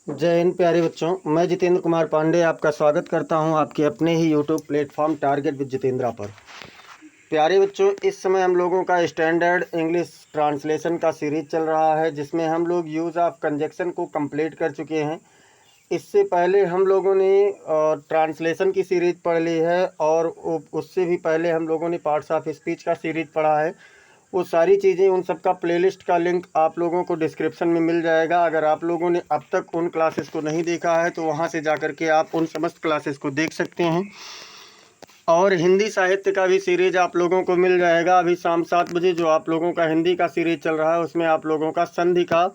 जय हिंद प्यारे बच्चों। मैं जितेंद्र कुमार पांडे आपका स्वागत करता हूं आपके अपने ही YouTube platform target with Jitendra पर। प्यारे बच्चों, इस समय हम लोगों का स्टैंडर्ड इंग्लिश ट्रांसलेशन का सीरीज चल रहा है, जिसमें हम लोग यूज़ ऑफ कंजक्शन को कंप्लीट कर चुके हैं। इससे पहले हम लोगों ने ट्रांसलेशन की सीरीज पढ़ ली है, और उससे भी पहले हम लोगों ने पार्ट्स ऑफ स्पीच का सीरीज पढ़ा है। वो सारी चीज़ें, उन सब का प्लेलिस्ट का लिंक आप लोगों को डिस्क्रिप्शन में मिल जाएगा। अगर आप लोगों ने अब तक उन क्लासेस को नहीं देखा है तो वहाँ से जाकर के आप उन समस्त क्लासेस को देख सकते हैं। और हिंदी साहित्य का भी सीरीज आप लोगों को मिल जाएगा। अभी शाम 7 बजे जो आप लोगों का हिंदी का सीरीज चल रहा है, उसमें आप लोगों का संधि का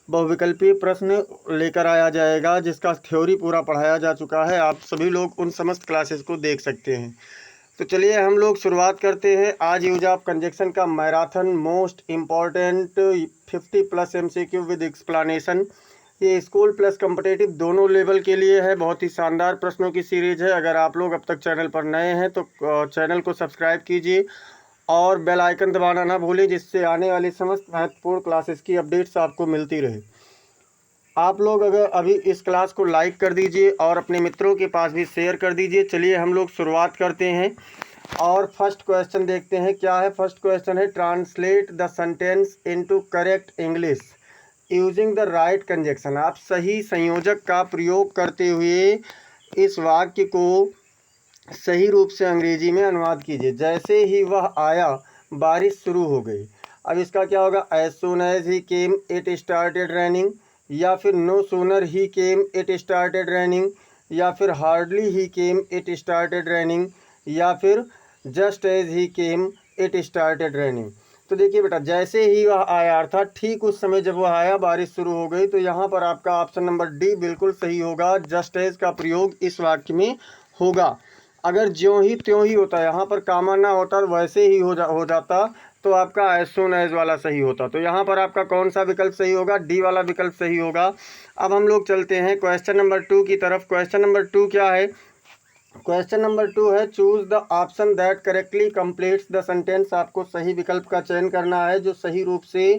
बहुविकल्पीय प्रश्न लेकर आया जाएगा, जिसका थ्योरी पूरा पढ़ाया जा चुका है। आप सभी लोग उन समस्त क्लासेस को देख सकते हैं। तो चलिए हम लोग शुरुआत करते हैं आज यूज ऑफ कंजक्शन का marathon most important 50+ MCQ with explanation. ये स्कूल प्लस कॉम्पिटिटिव दोनों लेवल के लिए है। बहुत ही शानदार प्रश्नों की सीरीज है। अगर आप लोग अब तक चैनल पर नए हैं तो चैनल को सब्सक्राइब कीजिए और बेल आइकन दबाना ना भूलें, जिससे आने वाली समस्त महत्वपूर्ण क्लासेस की अपडेट्स आपको मिलती रहे। आप लोग अगर अभी इस क्लास को लाइक कर दीजिए और अपने मित्रों के पास भी शेयर कर दीजिए। चलिए हम लोग शुरुआत करते हैं और फर्स्ट क्वेश्चन देखते हैं क्या है। फर्स्ट क्वेश्चन है, translate the sentence into correct English using the right conjunction. आप सही संयोजक का प्रयोग करते हुए इस वाक्य को सही रूप से अंग्रेजी में अनुवाद कीजिए। जैसे ही वह आया बारिश शुरू हो गई। अब इसका क्या होगा, as soon as he came it started raining, या फिर no sooner he came it started raining, या फिर hardly he came it started raining, या फिर just as he came it started raining. तो देखिए बेटा, जैसे ही वह आया अर्थात ठीक उस समय जब वह आया बारिश शुरू हो गई। तो यहाँ पर आपका ऑप्शन नंबर डी बिल्कुल सही होगा। जस्ट एज का प्रयोग इस वाक्य में होगा। अगर ज्यों ही त्यों ही होता, यहाँ पर कामा ना होता, वैसे ही हो जाता, तो आपका एज सून एज वाला सही होता। तो यहाँ पर आपका कौन सा विकल्प सही होगा, डी वाला विकल्प सही होगा। अब हम लोग चलते हैं क्वेश्चन नंबर 2 की तरफ। क्वेश्चन नंबर 2 क्या है, क्वेश्चन नंबर 2 है, choose the option that correctly completes the sentence. आपको सही विकल्प का चयन करना है जो सही रूप से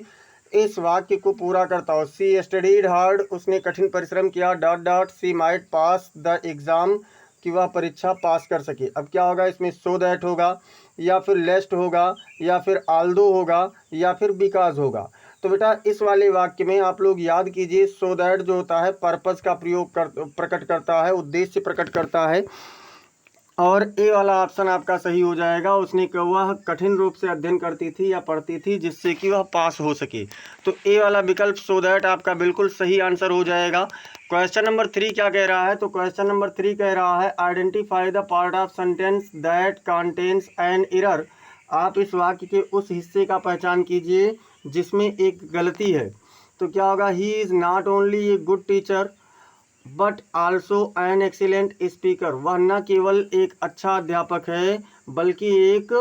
इस वाक्य को पूरा करता हो। सी स्टडीड हार्ड, उसने कठिन परिश्रम किया, dot dot she might pass the exam, कि वह परीक्षा पास कर सके। अब क्या होगा इसमें, सो दैट होगा, या फिर लेस्ट होगा, या फिर आल्दो होगा, या फिर बिकॉज होगा। तो बेटा इस वाले वाक्य में आप लोग याद कीजिए, सो दैट जो होता है पर्पस का प्रकट करता है, उद्देश्य प्रकट करता है। और ए वाला ऑप्शन आपका सही हो जाएगा। उसने वह कठिन रूप से अध्ययन करती थी या पढ़ती थी जिससे कि वह पास हो सके। तो ए वाला विकल्प सो दैट आपका बिल्कुल सही आंसर हो जाएगा। क्वेश्चन नंबर 3 क्या कह रहा है, तो क्वेश्चन नंबर 3 कह रहा है, identify the part of sentence that contains an error. आप इस वाक्य के उस हिस्से का पहचान कीजिए जिसमें एक गलती है। तो क्या होगा, he is not only a good teacher but also an excellent speaker. वह न केवल एक अच्छा अध्यापक है बल्कि एक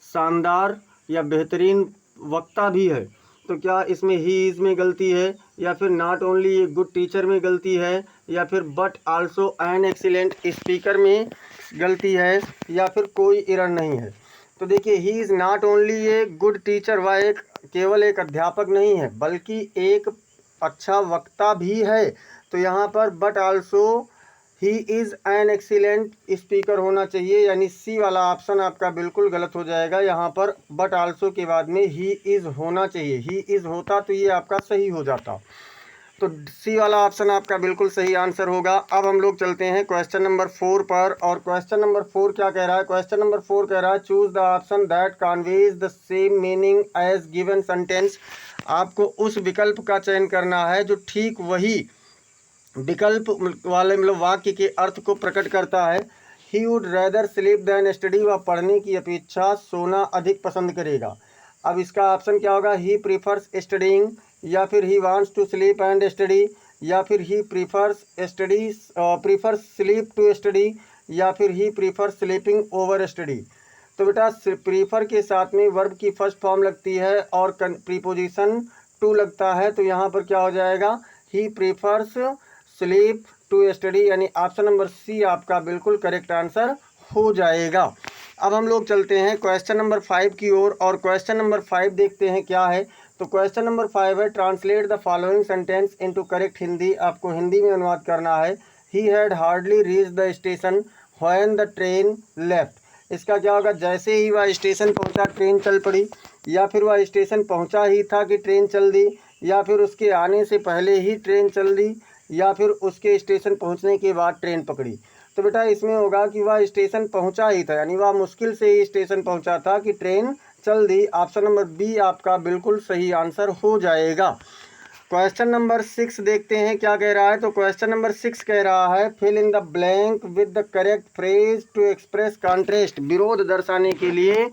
शानदार या बेहतरीन वक्ता भी है। तो क्या इसमें ही इज़ में गलती है, या फिर नॉट ओनली एक गुड टीचर में गलती है, या फिर but also an excellent speaker में गलती है, या फिर कोई एरर नहीं है। तो देखिए, ही is not only a good teacher, वह एक केवल एक अध्यापक नहीं है बल्कि एक अच्छा वक्ता भी है। तो यहाँ पर but also he is an excellent speaker होना चाहिए, यानी सी वाला ऑप्शन आपका बिल्कुल गलत हो जाएगा। यहाँ पर बट आल्सो के बाद में ही इज़ होना चाहिए। ही इज़ होता तो ये आपका सही हो जाता। तो सी वाला ऑप्शन आपका बिल्कुल सही आंसर होगा। अब हम लोग चलते हैं क्वेश्चन नंबर 4 पर। और क्वेश्चन नंबर 4 क्या कह रहा है, क्वेश्चन नंबर 4 कह रहा है, choose the option that conveys the same meaning as given sentence. आपको उस विकल्प का चयन करना है जो ठीक वही विकल्प वाले मतलब वाक्य के अर्थ को प्रकट करता है। He would rather sleep than study, वह पढ़ने की अपेक्षा सोना अधिक पसंद करेगा। अब इसका ऑप्शन क्या होगा, ही प्रीफर्स स्टडीइंग, या फिर he wants to sleep and study, या फिर he prefers sleep to study, या फिर he prefers sleeping over study. तो बेटा प्रीफर के साथ में वर्ब की फर्स्ट फॉर्म लगती है और प्रीपोजिशन टू लगता है। तो यहाँ पर क्या हो जाएगा, ही प्रीफर्स स्लीप टू स्टडी, यानी ऑप्शन नंबर सी आपका बिल्कुल करेक्ट आंसर हो जाएगा। अब हम लोग चलते हैं क्वेश्चन नंबर 5 की ओर। और क्वेश्चन नंबर 5 देखते हैं क्या है। तो क्वेश्चन नंबर 5 है, translate the following sentence into correct Hindi. आपको हिंदी में अनुवाद करना है। ही had hardly reach the station when the train left. इसका क्या होगा, जैसे ही वह स्टेशन पहुंचा ट्रेन चल पड़ी, या फिर वह स्टेशन पहुंचा ही था कि ट्रेन चल दी, या फिर उसके आने से पहले ही ट्रेन चल दी, या फिर उसके स्टेशन पहुंचने के बाद ट्रेन पकड़ी। तो बेटा इसमें होगा कि वह स्टेशन पहुंचा ही था, यानी वह मुश्किल से ही स्टेशन पहुंचा था कि ट्रेन चल दी। ऑप्शन नंबर बी आपका बिल्कुल सही आंसर हो जाएगा। क्वेश्चन नंबर 6 देखते हैं क्या कह रहा है। तो क्वेश्चन नंबर 6 कह रहा है, fill in the blank with the correct phrase to express contrast. विरोध दर्शाने के लिए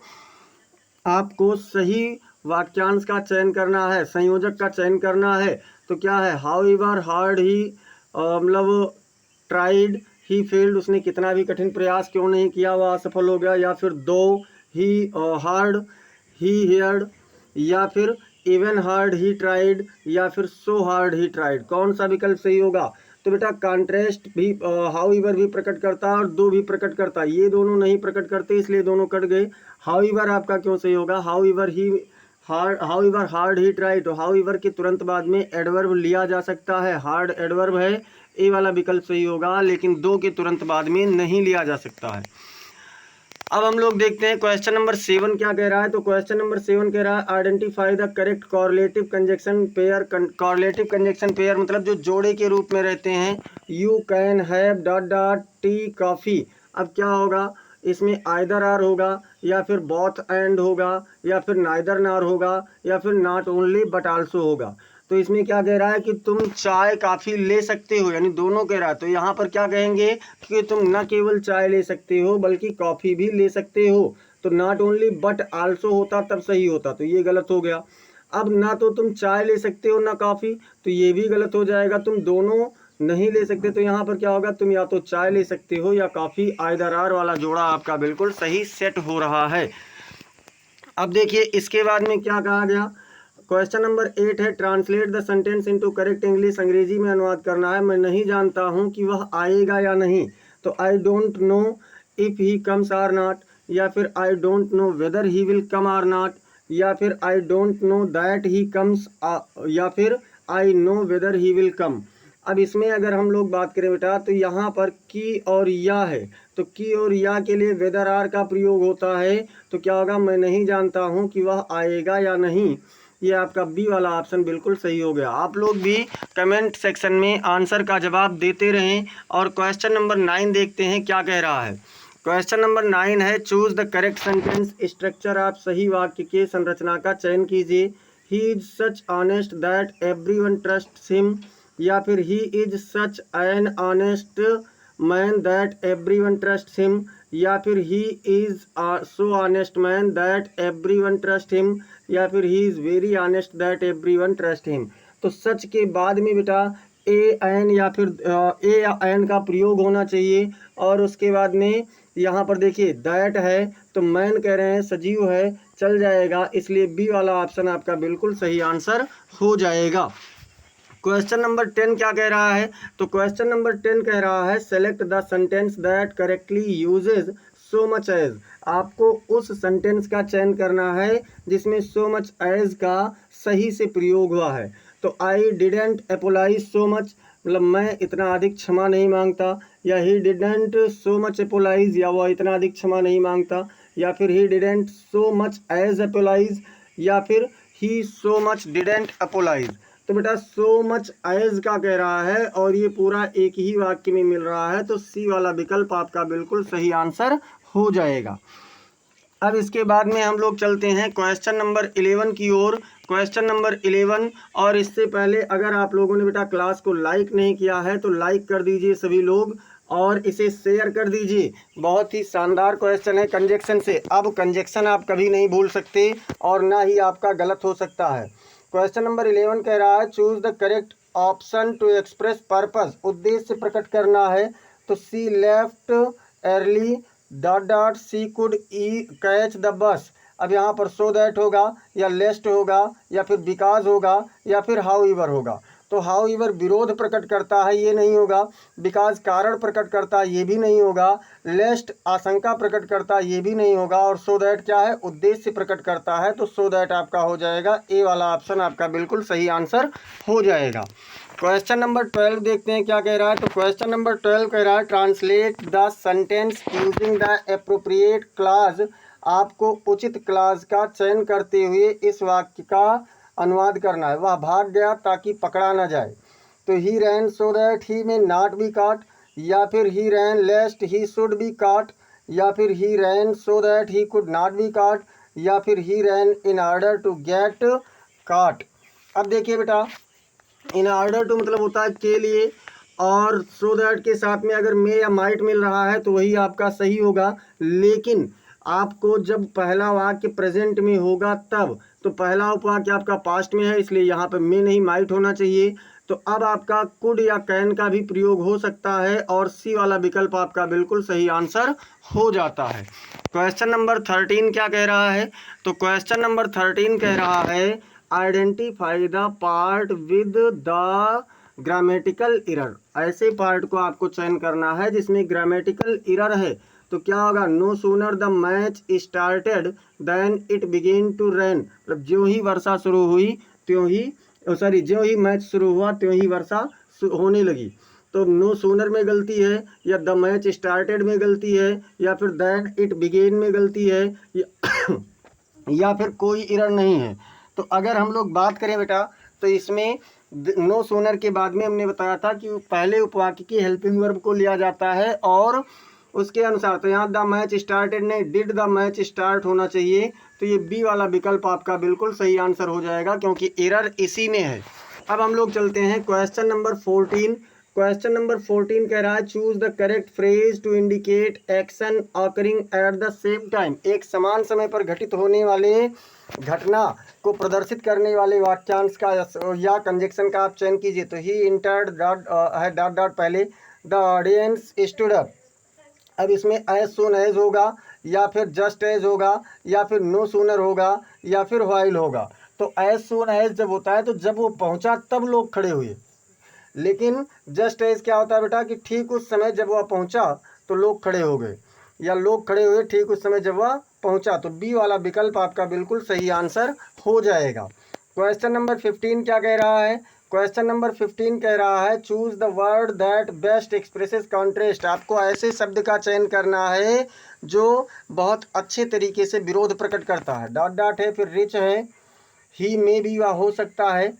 आपको सही वाक्यांश का चयन करना है, संयोजक का चयन करना है। तो क्या है, हाउएवर हार्ड ही मतलब ट्राइड ही फेल्ड, उसने कितना भी कठिन प्रयास क्यों नहीं किया वह असफल हो गया, या फिर दो ही हार्ड ही हेयर्ड, या फिर इवन हार्ड ही ट्राइड, या फिर सो हार्ड ही ट्राइड। कौन सा विकल्प सही होगा। तो बेटा कॉन्ट्रास्ट भी हाउएवर भी प्रकट करता है और दो भी प्रकट करता है, ये दोनों नहीं प्रकट करते इसलिए दोनों कट गए। हाउएवर आपका क्यों सही होगा, हाउएवर हार्ड ही ट्राइड। तो हाउएवर के तुरंत बाद में एडवर्ब लिया जा सकता है, हार्ड एडवर्ब है, ए वाला विकल्प सही होगा, लेकिन दो के तुरंत बाद में नहीं लिया जा सकता है। अब हम लोग देखते हैं क्वेश्चन नंबर 7 क्या कह रहा है। तो क्वेश्चन नंबर 7 कह रहा है, identify the correct correlative conjunction pair. Correlative conjunction pair मतलब जो जोड़े के रूप में रहते हैं। You can have dot dot tea coffee. अब क्या होगा, इसमें आइदर आर होगा, या फिर बोथ एंड होगा, या फिर नाइदर नार होगा, या फिर नॉट ओनली बट आल्सो होगा। तो इसमें क्या कह रहा है कि तुम चाय काफ़ी ले सकते हो, यानी दोनों कह रहा है। तो यहाँ पर क्या कहेंगे कि तुम न केवल चाय ले सकते हो बल्कि कॉफ़ी भी ले सकते हो। तो नॉट ओनली बट आल्सो होता तब सही होता, तो ये गलत हो गया। अब ना तो तुम चाय ले सकते हो ना कॉफ़ी, तो ये भी गलत हो जाएगा। तुम दोनों नहीं ले सकते, तो यहाँ पर क्या होगा, तुम या तो चाय ले सकते हो या कॉफ़ी। आइदर आर वाला जोड़ा आपका बिल्कुल सही सेट हो रहा है। अब देखिए इसके बाद में क्या कहा गया। क्वेश्चन नंबर 8 है, translate the sentence into correct English. अंग्रेजी में अनुवाद करना है। मैं नहीं जानता हूँ कि वह आएगा या नहीं। तो I don't know if he comes or not, या फिर I don't know whether he will come or not, या फिर I don't know that he comes, या फिर I know whether he will come. अब इसमें अगर हम लोग बात करें बेटा, तो यहाँ पर की और या है। तो की और या के लिए वेदर आर का प्रयोग होता है। तो क्या होगा, मैं नहीं जानता हूँ कि वह आएगा या नहीं। ये आपका बी वाला ऑप्शन बिल्कुल सही हो गया। आप लोग भी कमेंट सेक्शन में आंसर का जवाब देते रहें। और क्वेश्चन नंबर 9 देखते हैं क्या कह रहा है। क्वेश्चन नंबर 9 है, choose the correct sentence structure. आप सही वाक्य के संरचना का चयन कीजिए। He is such honest that everyone trusts him, या फिर ही is such an honest man that everyone trusts him, या फिर he is so honest man that everyone trust him, या फिर he is very honest that everyone trust him. तो सच के बाद में बेटा ए एन या फिर ए या एन का प्रयोग होना चाहिए। और उसके बाद में यहाँ पर देखिए दैट है, तो मैन कह रहे हैं, सजीव है, चल जाएगा, इसलिए बी वाला ऑप्शन आपका बिल्कुल सही आंसर हो जाएगा। क्वेश्चन नंबर 10 क्या कह रहा है। तो क्वेश्चन नंबर 10 कह रहा है, select the sentence that correctly uses so much as. आपको उस सेंटेंस का चयन करना है जिसमें सो मच एज का सही से प्रयोग हुआ है। तो I didn't apologise so much, मतलब मैं इतना अधिक क्षमा नहीं मांगता, या he didn't so much apologise, या वह इतना अधिक क्षमा नहीं मांगता, या फिर he didn't so much as apologise, या फिर he so much didn't apologise. तो बेटा सो मच एज का कह रहा है और ये पूरा एक ही वाक्य में मिल रहा है, तो सी वाला विकल्प आपका बिल्कुल सही आंसर हो जाएगा। अब इसके बाद में हम लोग चलते हैं क्वेश्चन नंबर 11 की ओर। क्वेश्चन नंबर 11, और इससे पहले अगर आप लोगों ने बेटा क्लास को लाइक नहीं किया है तो लाइक कर दीजिए सभी लोग, और इसे शेयर कर दीजिए। बहुत ही शानदार क्वेश्चन है कंजक्शन से। अब कंजक्शन आप कभी नहीं भूल सकते और ना ही आपका गलत हो सकता है। क्वेश्चन नंबर 11 कह रहा है, choose the correct option to express purpose. उद्देश्य प्रकट करना है। तो she left early dot dot she could catch the bus. अब यहाँ पर सो दैट होगा, या लेस्ट होगा, या फिर बिकॉज होगा, या फिर हाउ एवर होगा। तो हाउएवर विरोध प्रकट करता है, ये नहीं होगा। बिकॉज कारण प्रकट करता है, ये भी नहीं होगा। लेस्ट आशंका प्रकट करता है, ये भी नहीं होगा। और सो दैट क्या है, उद्देश्य प्रकट करता है, तो सो दैट आपका हो जाएगा ए वाला ऑप्शन आपका बिल्कुल सही आंसर हो जाएगा। क्वेश्चन नंबर 12 देखते हैं क्या कह रहा है। तो क्वेश्चन नंबर 12 कह रहा है translate the sentence using the appropriate clause. आपको उचित क्लॉज का चयन करते हुए इस वाक्य का अनुवाद करना है। वह भाग गया ताकि पकड़ा न जाए। तो he ran so that he may not be caught, या फिर he ran lest he should be caught, या फिर he ran so that he could not be caught, या फिर he ran in order to get caught. अब देखिए बेटा, इन order to मतलब होता है के लिए, और सो दैट के साथ में अगर मे या माइट मिल रहा है तो वही आपका सही होगा। लेकिन आपको जब पहला वाक्य प्रेजेंट में होगा तब, तो पहला उपवाक्य आपका पास्ट में है, इसलिए यहाँ पे मे नहीं माइट होना चाहिए। तो अब आपका कुड या कैन का भी प्रयोग हो सकता है, और सी वाला विकल्प आपका बिल्कुल सही आंसर हो जाता है। क्वेश्चन नंबर 13 क्या कह रहा है। तो क्वेश्चन नंबर 13 कह रहा है identify the part with the grammatical error. ऐसे पार्ट को आपको चयन करना है जिसमें ग्रामेटिकल एरर है। तो क्या होगा, no sooner the match started then it began to rain. मतलब ज्यों ही वर्षा शुरू हुई त्यों ही ज्यों ही मैच शुरू हुआ त्यों ही वर्षा होने लगी। तो नो सूनर में गलती है, या द मैच स्टार्टेड में गलती है, या फिर देन इट बिगेन में गलती है, या फिर कोई एरर नहीं है। तो अगर हम लोग बात करें बेटा, तो इसमें नो सूनर के बाद में हमने बताया था कि पहले उपवाक्य की हेल्पिंग वर्ब को लिया जाता है, और उसके अनुसार तो यहाँ द मैच स्टार्टेड नहीं, डिड द मैच स्टार्ट होना चाहिए। तो ये बी वाला विकल्प आपका बिल्कुल सही आंसर हो जाएगा, क्योंकि एरर इसी में है। अब हम लोग चलते हैं क्वेश्चन नंबर 14। क्वेश्चन नंबर 14 कह रहा है choose the correct phrase to indicate action occurring at the same time. एक समान समय पर घटित होने वाले घटना को प्रदर्शित करने वाले वाक्यांश का या कंजक्शन का आप चयन कीजिए। तो ही इंटर्ड डॉट है डॉट डॉट पहले, द ऑडियंस स्टूड अप। अब इसमें एज सून एज होगा, या फिर जस्ट एज होगा, या फिर नो सूनर होगा, या फिर व्हाइल होगा। तो एज सून एज जब होता है तो जब वो पहुंचा तब लोग खड़े हुए। लेकिन जस्ट एज क्या होता है बेटा कि ठीक उस समय जब वह पहुंचा तो लोग खड़े हो गए, या लोग खड़े हुए ठीक उस समय जब वह पहुंचा। तो बी वाला विकल्प आपका बिल्कुल सही आंसर हो जाएगा। क्वेश्चन नंबर 15 क्या कह रहा है। क्वेश्चन नंबर 15 कह रहा है choose the word that best expresses contrast. आपको ऐसे शब्द का चयन करना है जो बहुत अच्छे तरीके से विरोध प्रकट करता है। डॉट डॉट है, फिर रिच है, ही में भी वह हो सकता है,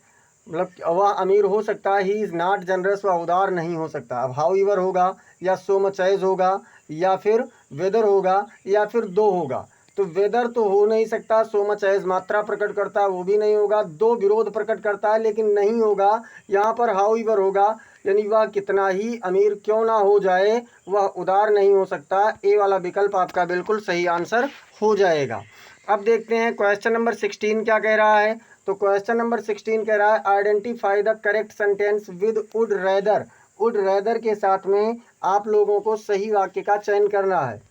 मतलब वह अमीर हो सकता है, ही इज़ नॉट जनरस, वह उदार नहीं हो सकता। अब हाउएवर होगा, या सो मच एज होगा, या फिर वेदर होगा, या फिर दो होगा। तो वेदर तो हो नहीं सकता, सो मच एज मात्रा प्रकट करता है वो भी नहीं होगा, दो विरोध प्रकट करता है लेकिन नहीं होगा। यहाँ पर हाउएवर होगा, यानी वह कितना ही अमीर क्यों ना हो जाए वह उदार नहीं हो सकता। ए वाला विकल्प आपका बिल्कुल सही आंसर हो जाएगा। अब देखते हैं क्वेश्चन नंबर 16 क्या कह रहा है। तो क्वेश्चन नंबर 16 कह रहा है identify the correct sentence with would rather. Would rather के साथ में आप लोगों को सही वाक्य का चयन करना है।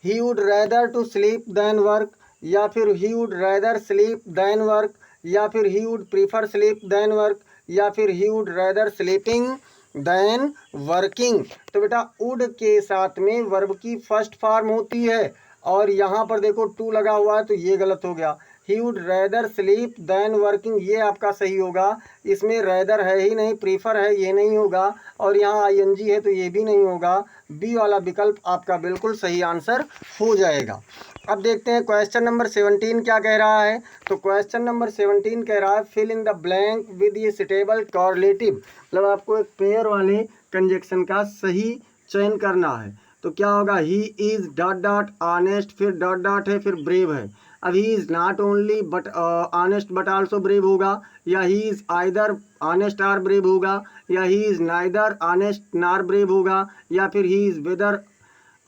He would rather to sleep than work, या फिर he would rather sleep than work, या फिर he would prefer sleep than work, या फिर he would rather sleeping than working. तो बेटा वुड के साथ में वर्ब की फर्स्ट फॉर्म होती है, और यहाँ पर देखो टू लगा हुआ है तो ये गलत हो गया। He would rather sleep than working ये आपका सही होगा। इसमें रैदर है ही नहीं, प्रीफर है ये नहीं होगा, और यहाँ आईएनजी है तो ये भी नहीं होगा। बी वाला विकल्प आपका बिल्कुल सही आंसर हो जाएगा। अब देखते हैं क्वेश्चन नंबर 17 क्या कह रहा है। तो क्वेश्चन नंबर 17 कह रहा है fill in the blank with ये सुटेबल कॉर्लेटिव। मतलब आपको एक पेयर वाले कंजक्शन का सही चयन करना है। तो क्या होगा, he is dot dot honest, फिर डॉट डॉट है, फिर ब्रेव है। अब he is not only but honest but also brave होगा, या he is either honest or brave होगा, या he is neither honest nor brave होगा, या फिर he is whether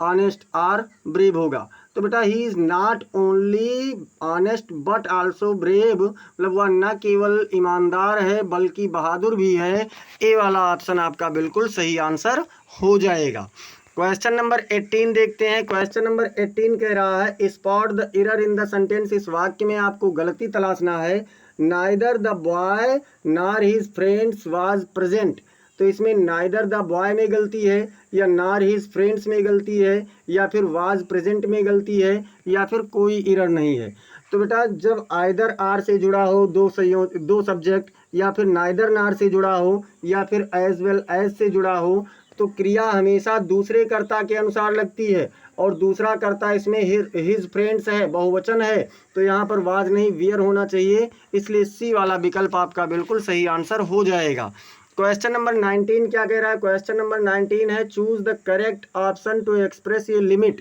honest or brave होगा। तो बेटा he is not only honest but also brave, मतलब वह न केवल ईमानदार है बल्कि बहादुर भी है। ए वाला ऑप्शन आपका बिल्कुल सही आंसर हो जाएगा। क्वेश्चन नंबर 18 देखते हैं। क्वेश्चन नंबर 18 कह रहा है spot the error in the sentence. इस वाक्य में आपको गलती तलाशना है। नाइदर द बॉय नार हिज फ्रेंड्स वाज प्रेजेंट। तो इसमें नाइदर द बॉय में गलती है, या नार हिज फ्रेंड्स में गलती है, या फिर वाज प्रेजेंट में गलती है, या फिर कोई एरर नहीं है। तो बेटा जब आइदर आर से जुड़ा हो दो सब्जेक्ट, या फिर नाइदर नार से जुड़ा हो, या फिर एज वेल एज से जुड़ा हो, तो क्रिया हमेशा दूसरे कर्ता के अनुसार लगती है, और दूसरा कर्ता इसमें हिज फ्रेंड्स है, बहुवचन है, तो यहाँ पर वाज नहीं वियर होना चाहिए। इसलिए सी वाला विकल्प आपका बिल्कुल सही आंसर हो जाएगा। क्वेश्चन नंबर 19 क्या कह रहा है? क्वेश्चन नंबर 19 है choose the correct option to express a limit.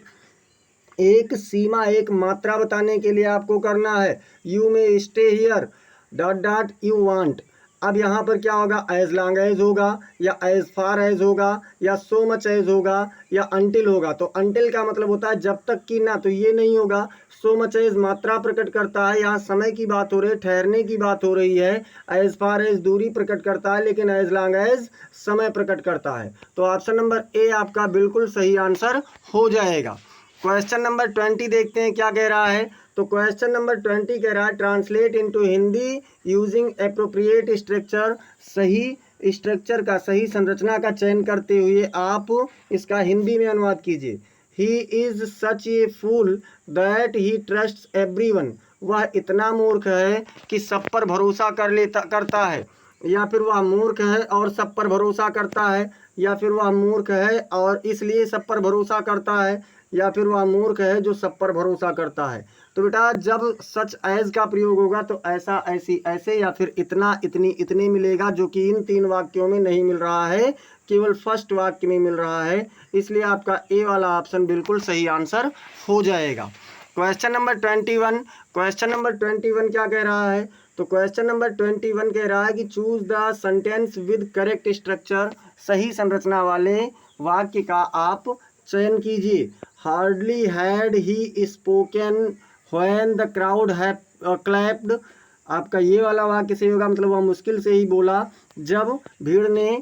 एक सीमा, एक मात्रा बताने के लिए आपको करना है। यू में stay here dot dot you want. अब यहाँ पर क्या होगा? एज लॉन्ग एज होगा, या एज फार एज होगा, या सो मच एज होगा, या अंटिल होगा। तो अंटिल का मतलब होता है जब तक कि ना, तो ये नहीं होगा। सो मच एज मात्रा प्रकट करता है, यहाँ समय की बात हो रही है, ठहरने की बात हो रही है। एज फार एज दूरी प्रकट करता है, लेकिन एज लॉन्ग एज समय प्रकट करता है। तो ऑप्शन नंबर ए आपका बिल्कुल सही आंसर हो जाएगा। क्वेश्चन नंबर 20 देखते हैं क्या कह रहा है। तो क्वेश्चन नंबर 20 कह रहा है translate into Hindi using appropriate structure. सही स्ट्रक्चर का, सही संरचना का चयन करते हुए आप इसका हिंदी में अनुवाद कीजिए। He is such a fool that he trusts everyone. वह इतना मूर्ख है कि सब पर भरोसा करता है। या फिर वह मूर्ख है और सब पर भरोसा करता है, या फिर वह मूर्ख है और इसलिए सब पर भरोसा करता है, या फिर वह मूर्ख है जो सब पर भरोसा करता है। तो बेटा जब सच एज का प्रयोग होगा तो ऐसा, ऐसी, ऐसे, या फिर इतना, इतनी, इतने मिलेगा, जो कि इन 3 वाक्यों में नहीं मिल रहा है, केवल फर्स्ट वाक्य में मिल रहा है। इसलिए आपका ए वाला ऑप्शन बिल्कुल सही आंसर हो जाएगा। Question number 21। क्वेश्चन नंबर 21 क्या कह रहा है? तो क्वेश्चन नंबर 21 कह रहा है कि choose the sentence with correct structure. सही संरचना वाले वाक्य का आप चयन कीजिए। Hardly had he spoken when the crowd have clapped. आपका ये वाला वाक्य सही होगा, मतलब वह मुश्किल से ही बोला जब भीड़ ने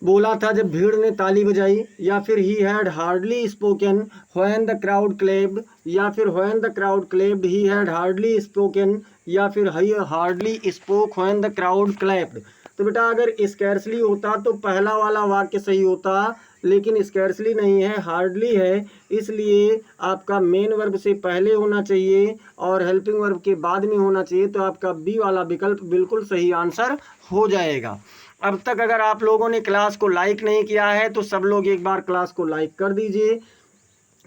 बोला था, जब भीड़ ने ताली बजाई। या फिर he had hardly spoken when the crowd clapped, या फिर when the crowd clapped he had hardly spoken, या फिर he hardly spoke when the crowd clapped. तो बेटा अगर स्कैर्सली होता तो पहला वाला वाक्य सही होता, लेकिन स्कैर्सली नहीं है, हार्डली है। इसलिए आपका मेन वर्ब से पहले होना चाहिए और हेल्पिंग वर्ब के बाद में होना चाहिए। तो आपका बी वाला विकल्प बिल्कुल सही आंसर हो जाएगा। अब तक अगर आप लोगों ने क्लास को लाइक नहीं किया है तो सब लोग एक बार क्लास को लाइक कर दीजिए।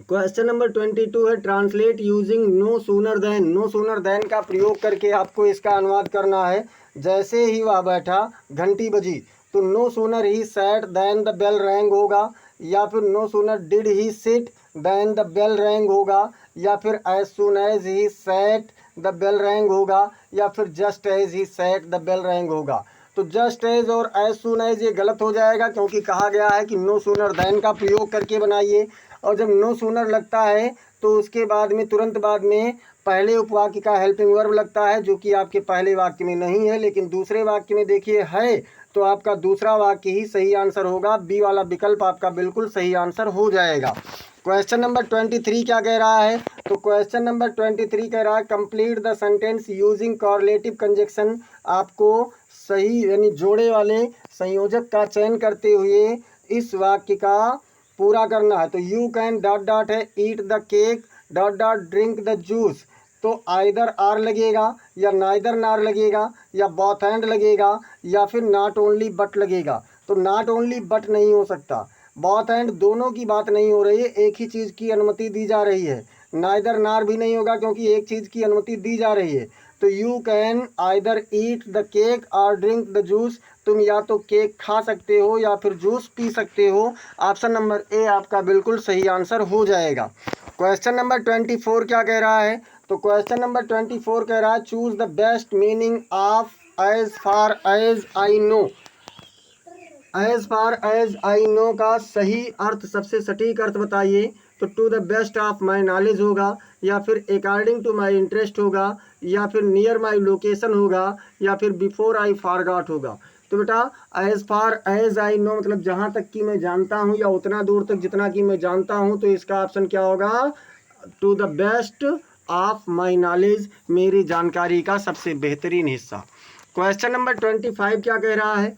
क्वेश्चन नंबर 22 है translate using no sooner than. No sooner than का प्रयोग करके आपको इसका अनुवाद करना है। जैसे ही वह बैठा घंटी बजी, तो no sooner he sat than the bell rang होगा, या फिर no sooner did he sit than the bell rang होगा, या फिर as soon as he sat the bell rang होगा, या फिर just as he sat the bell rang होगा। तो जस्ट एज और एज सून एज ये गलत हो जाएगा, क्योंकि कहा गया है कि नो सूनर देन का प्रयोग करके बनाइए। और जब नो सूनर लगता है तो उसके बाद में, तुरंत बाद में पहले उपवाक्य का हेल्पिंग वर्ब लगता है, जो कि आपके पहले वाक्य में नहीं है, लेकिन दूसरे वाक्य में देखिए है। तो आपका दूसरा वाक्य ही सही आंसर होगा। बी वाला विकल्प आपका बिल्कुल सही आंसर हो जाएगा। क्वेश्चन नंबर 23 क्या कह रहा है? तो क्वेश्चन नंबर 23 कह रहा है complete the sentence using correlative conjunction. आपको सही यानी जोड़े वाले संयोजक का चयन करते हुए इस वाक्य का पूरा करना है। तो यू कैन डॉट डॉट है eat the cake dot dot drink the juice. तो आइदर आर लगेगा, या नाइदर नार लगेगा, या बोथ एंड लगेगा, या फिर नॉट ओनली बट लगेगा। तो नॉट ओनली बट नहीं हो सकता, बोथ एंड दोनों की बात नहीं हो रही है, एक ही चीज़ की अनुमति दी जा रही है। नाइदर नार भी नहीं होगा, क्योंकि एक चीज़ की अनुमति दी जा रही है। तो you can either eat the cake और ड्रिंक द जूस। तुम या तो केक खा सकते हो या फिर जूस पी सकते हो। ऑप्शन नंबर ए आपका बिल्कुल सही आंसर हो जाएगा। क्वेश्चन नंबर 24 क्या कह रहा है? तो क्वेश्चन नंबर 24 कह रहा है choose the best meaning of as far as I know. As far as I know का सही अर्थ, सबसे सटीक अर्थ बताइए। तो to the best of my knowledge होगा, या फिर अकॉर्डिंग टू माई इंटरेस्ट होगा, या फिर नियर माई लोकेशन होगा, या फिर बिफोर आई फॉरगॉट होगा। तो बेटा as far as I know मतलब जहाँ तक कि मैं जानता हूँ, या उतना दूर तक जितना कि मैं जानता हूँ। तो इसका ऑप्शन क्या होगा? To the best of my knowledge, मेरी जानकारी का सबसे बेहतरीन हिस्सा। क्वेश्चन नंबर 25 क्या कह रहा है?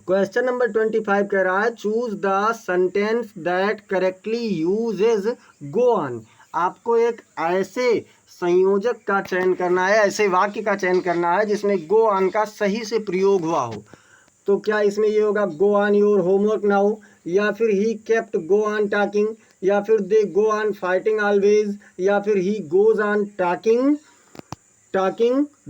क्वेश्चन नंबर 25 कह रहा है choose the sentence that correctly uses go on. आपको एक ऐसे संयोजक का चयन करना है, ऐसे वाक्य का चयन करना है जिसमें गो ऑन का सही से प्रयोग हुआ हो। तो क्या इसमें ये होगा go on your homework now, या फिर he kept go on talking, या फिर दे गो ऑन फाइटिंग ऑलवेज, या फिर he goes on talking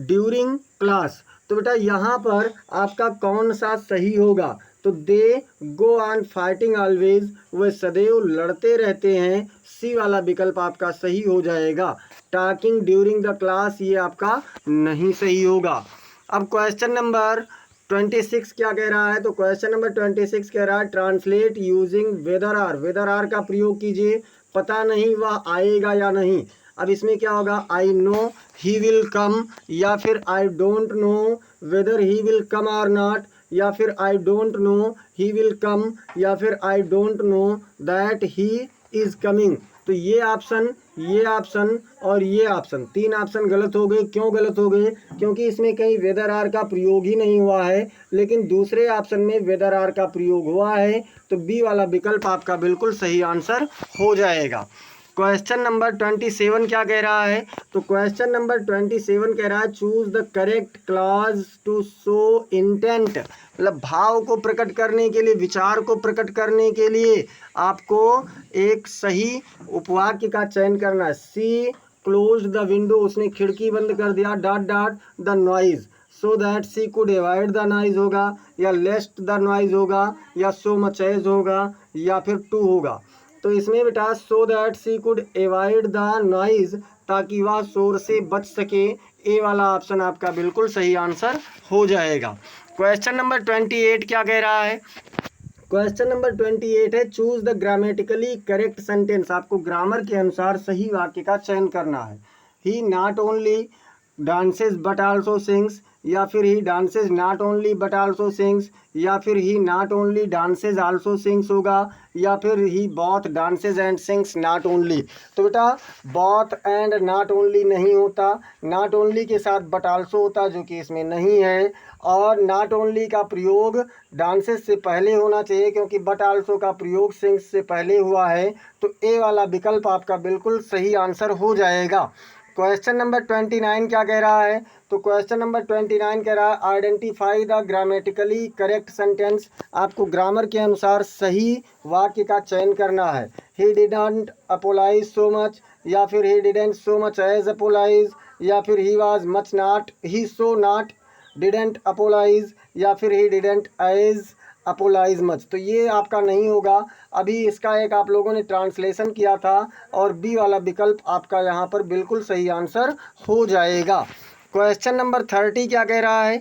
during class. तो बेटा यहाँ पर आपका कौन सा सही होगा? तो दे गो ऑन फाइटिंग ऑलवेज, वे सदैव लड़ते रहते हैं, सी वाला विकल्प आपका सही हो जाएगा। टॉकिंग ड्यूरिंग द क्लास ये आपका नहीं सही होगा। अब क्वेश्चन नंबर 26 क्या कह रहा है? तो क्वेश्चन नंबर 26 कह रहा है translate using whether or. Whether or का प्रयोग कीजिए, पता नहीं वह आएगा या नहीं। अब इसमें क्या होगा? आई नो ही विल कम, या फिर I don't know whether he will कम और नॉट, या फिर I don't no he will कम, या फिर I don't know that he is coming. तो ये ऑप्शन और ये ऑप्शन, तीन ऑप्शन गलत हो गए। क्यों गलत हो गए? क्योंकि इसमें कहीं वेदर आर का प्रयोग ही नहीं हुआ है, लेकिन दूसरे ऑप्शन में वेदर आर का प्रयोग हुआ है। तो बी वाला विकल्प आपका बिल्कुल सही आंसर हो जाएगा। क्वेश्चन नंबर 27 क्या कह रहा है? तो क्वेश्चन नंबर 27 कह रहा है choose the correct clause to show intent. मतलब भाव को प्रकट करने के लिए, विचार को प्रकट करने के लिए आपको एक सही उपवाक्य का चयन करना है। सी क्लोज द विंडो, उसने खिड़की बंद कर दिया, dot dot the noise so that she could avoid the noise होगा, या लेस्ट द नॉइज होगा, या सो मच एज होगा, या फिर टू होगा। तो इसमें बेटा so that she could avoid the noise, ताकि वह शोर से बच सके, ए वाला ऑप्शन आपका बिल्कुल सही आंसर हो जाएगा। क्वेश्चन नंबर 28 क्या कह रहा है? क्वेश्चन नंबर 28 है choose the grammatically correct sentence. आपको ग्रामर के अनुसार सही वाक्य का चयन करना है। He not only dances but also sings, या फिर he dances not only but also sings, या फिर he not only dances also sings होगा, या फिर he both dances and sings not only. तो बेटा बॉथ एंड नॉट ओनली नहीं होता, नॉट ओनली के साथ बट आल्सो होता, जो कि इसमें नहीं है। और नॉट ओनली का प्रयोग डांसेस से पहले होना चाहिए, क्योंकि बट आल्सो का प्रयोग सिंग्स से पहले हुआ है। तो ए वाला विकल्प आपका बिल्कुल सही आंसर हो जाएगा। क्वेश्चन नंबर 29 क्या कह रहा है? तो क्वेश्चन नंबर 29 कह रहा है identify the grammatically correct sentence. आपको ग्रामर के अनुसार सही वाक्य का चयन करना है। He didn't apologise so much, या फिर he didn't so much as apologise, या फिर he was much not, he so not didn't apologise, या फिर he didn't as apologise much. तो ये आपका नहीं होगा। अभी इसका एक आप लोगों ने ट्रांसलेशन किया था, और बी वाला विकल्प आपका यहाँ पर बिल्कुल सही आंसर हो जाएगा। क्वेश्चन नंबर 30 क्या कह रहा है?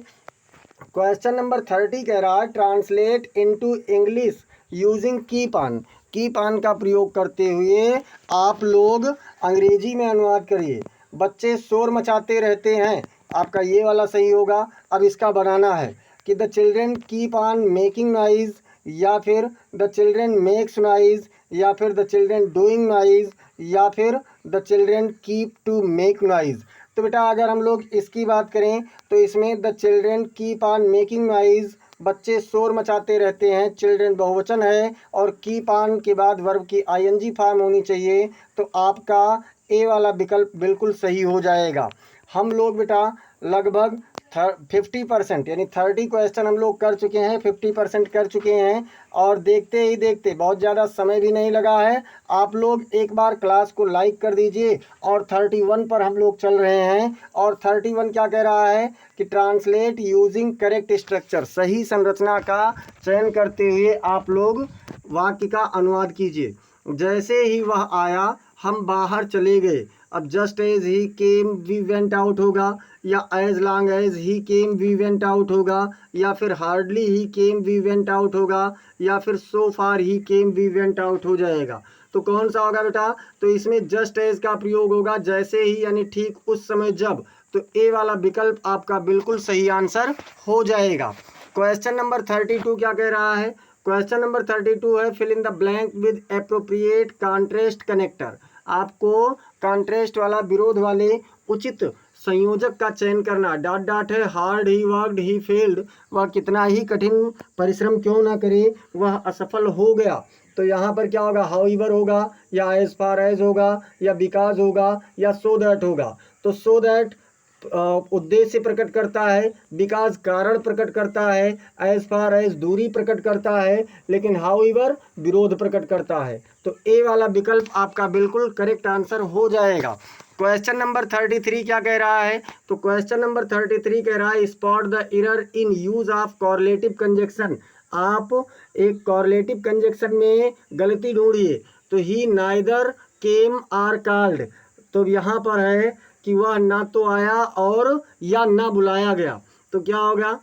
क्वेश्चन नंबर 30 कह रहा है translate into English using keep on. Keep on का प्रयोग करते हुए आप लोग अंग्रेजी में अनुवाद करिए। बच्चे शोर मचाते रहते हैं, आपका ये वाला सही होगा। अब इसका बनाना है कि the children keep on making noise, या फिर द चिल्ड्रेन मेक्स नॉइज, या फिर द चिल्ड्रेन डूइंग नॉइज, या फिर the children keep to make noise. तो बेटा अगर हम लोग इसकी बात करें तो इसमें the children keep on making noise, बच्चे शोर मचाते रहते हैं, चिल्ड्रेन बहुवचन है, और कीप ऑन के बाद वर्ब की आईएनजी फॉर्म होनी चाहिए। तो आपका ए वाला विकल्प बिल्कुल सही हो जाएगा। हम लोग बेटा लगभग 50% यानी 30 क्वेश्चन हम लोग कर चुके हैं, 50% कर चुके हैं, और देखते ही देखते बहुत ज़्यादा समय भी नहीं लगा है। आप लोग एक बार क्लास को लाइक कर दीजिए। और 31 पर हम लोग चल रहे हैं, और 31 क्या कह रहा है कि ट्रांसलेट यूजिंग करेक्ट स्ट्रक्चर। सही संरचना का चयन करते हुए आप लोग वाक्य का अनुवाद कीजिए। जैसे ही वह आया हम बाहर चले गए। अब just as he came we went out होगा, या as long as he came we went out होगा, या फिर hardly he came we went out होगा, या फिर so far he came we went out हो जाएगा। तो कौन सा होगा बेटा? तो इसमें जस्ट एज का प्रयोग होगा, जैसे ही यानी ठीक उस समय जब। तो ए वाला विकल्प आपका बिल्कुल सही आंसर हो जाएगा। क्वेश्चन नंबर 32 क्या कह रहा है? क्वेश्चन नंबर 32 है fill in the blank with appropriate contrast connector. आपको कॉन्ट्रास्ट वाला, विरोध वाले उचित संयोजक का चयन करना। डॉट डॉट है, hard he worked he failed, वह कितना ही कठिन परिश्रम क्यों ना करे वह असफल हो गया। तो यहाँ पर क्या होगा, हाउएवर होगा या एज फार एज होगा या बिकॉज होगा या सो दैट होगा। तो सो दैट उद्देश्य प्रकट करता है, बिकॉज कारण प्रकट करता है, एज फार एज दूरी प्रकट करता है, लेकिन हाउएवर विरोध प्रकट करता है। तो ए वाला विकल्प आपका बिल्कुल करेक्ट आंसर हो जाएगा। क्वेश्चन नंबर 33 क्या कह रहा है, तो क्वेश्चन नंबर 33 कह रहा है spot the error in use of correlative conjunction. आप एक कॉर्लेटिव कंजक्शन में गलती ढूंढिए। तो he neither came or called, तो यहाँ पर है कि वह ना तो आया और या ना बुलाया गया। तो क्या होगा,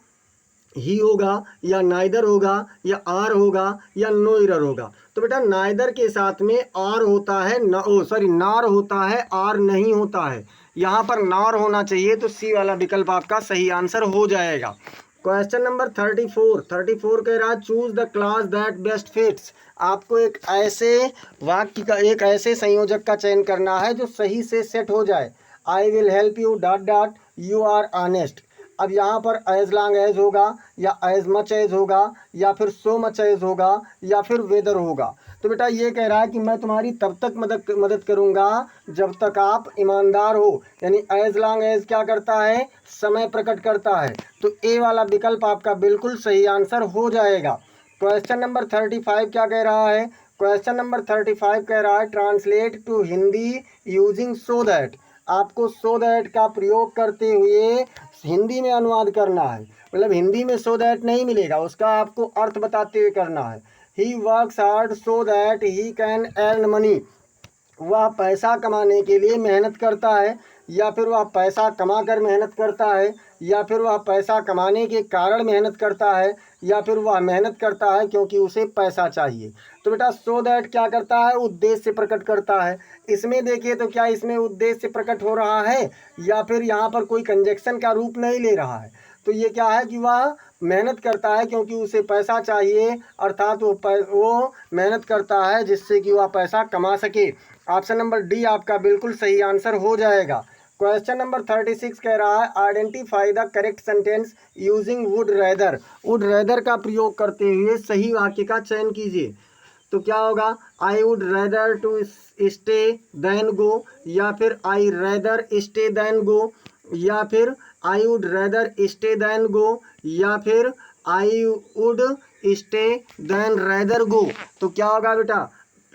ही होगा या नाइदर होगा या आर होगा या नो एरर होगा। तो बेटा नाइदर के साथ में आर होता है, नार होता है, आर नहीं होता है। यहाँ पर नार होना चाहिए, तो सी वाला विकल्प आपका सही आंसर हो जाएगा। क्वेश्चन नंबर 34 कह रहा है choose the class that best fits. आपको एक ऐसे वाक्य का, एक ऐसे संयोजक का चयन करना है जो सही से सेट हो जाए। I will help you dot dot you are honest. अब यहाँ पर एज लॉन्ग एज होगा या एज मच एज होगा या फिर सो मच एज होगा या फिर वेदर होगा। तो बेटा ये कह रहा है कि मैं तुम्हारी तब तक मदद करूँगा जब तक आप ईमानदार हो, यानी एज लॉन्ग एज क्या करता है, समय प्रकट करता है। तो ए वाला विकल्प आपका बिल्कुल सही आंसर हो जाएगा। क्वेश्चन नंबर 35 क्या कह रहा है, क्वेश्चन नंबर 35 कह रहा है translate to Hindi using so that. आपको सो दैट का प्रयोग करते हुए हिंदी में अनुवाद करना है। मतलब हिंदी में सो दैट नहीं मिलेगा, उसका आपको अर्थ बताते हुए करना है। He works hard so that he can earn money. वह पैसा कमाने के लिए मेहनत करता है, या फिर वह पैसा कमा कर मेहनत करता है, या फिर वह पैसा कमाने के कारण मेहनत करता है, या फिर वह मेहनत करता है क्योंकि उसे पैसा चाहिए। तो बेटा सो दैट क्या करता है, उद्देश्य प्रकट करता है। इसमें देखिए तो क्या इसमें उद्देश्य प्रकट हो रहा है या फिर यहाँ पर कोई कंजक्शन का रूप नहीं ले रहा है। तो ये क्या है कि वह मेहनत करता है क्योंकि उसे पैसा चाहिए, अर्थात वो मेहनत करता है जिससे कि वह पैसा कमा सके। ऑप्शन नंबर डी आपका बिल्कुल सही आंसर हो जाएगा। क्वेश्चन नंबर 36 कह रहा है identify the correct sentence using would rather. Would rather का प्रयोग करते हुए सही वाक्य का चयन कीजिए। तो क्या होगा, I would rather to stay than go, या फिर I rather stay than go, या फिर I would rather stay than go, या फिर I would stay than rather go. तो क्या होगा बेटा,